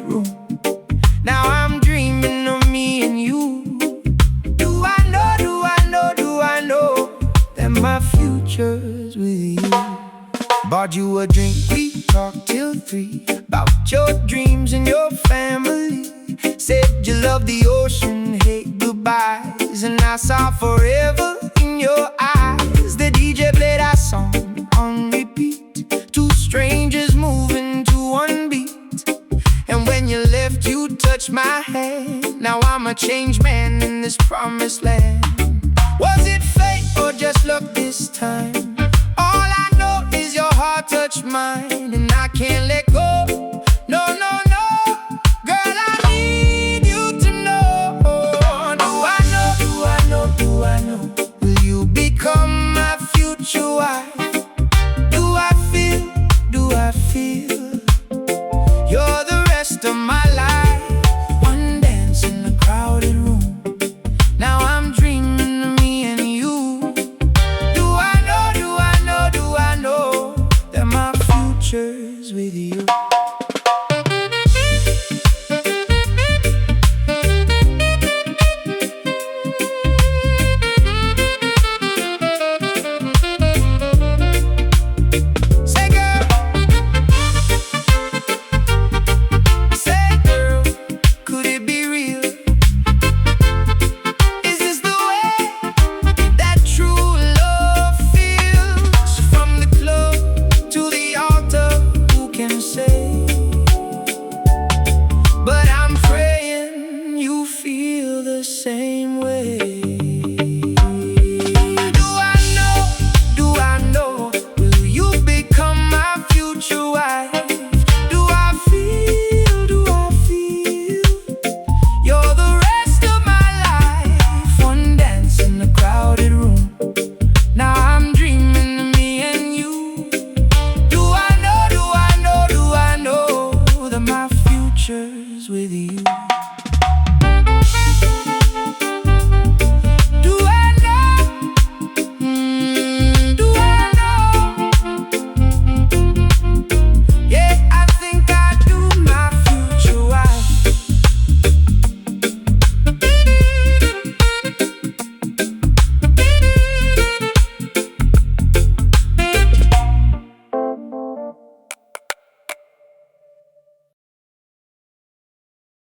crowded room. Now I'm dreaming of me and you. Do I know, do I know, do I know that my future's with you? Bought you a drink, we talked till 3 about your dreams and your family. Said you love the ocean, hate goodbyes, and I saw forever in your eyes. The DJ played our song on repeat, two strangers moving to one beat. And when you left, you touched my hand. Now I'm a changed man in this promised land. Was it fate or just luck this time? All I know is your heart touched mine, and I can't let go. No, no, no, girl, I need you to know. Do I know, do I know, do I know? Will you become my future wife? Do I feel you're the rest of my life? One dance in a crowded room. Now I'm dreaming of me and you. Do I know, do I know, do I know that my future's with you? But I'm praying you feel the same way. Do I know, will you become my future wife? Do I feel you're the rest of my life? One dance in a crowded room. Now I'm dreaming of me and you. Do I know, do I know, do I know that my future's with you?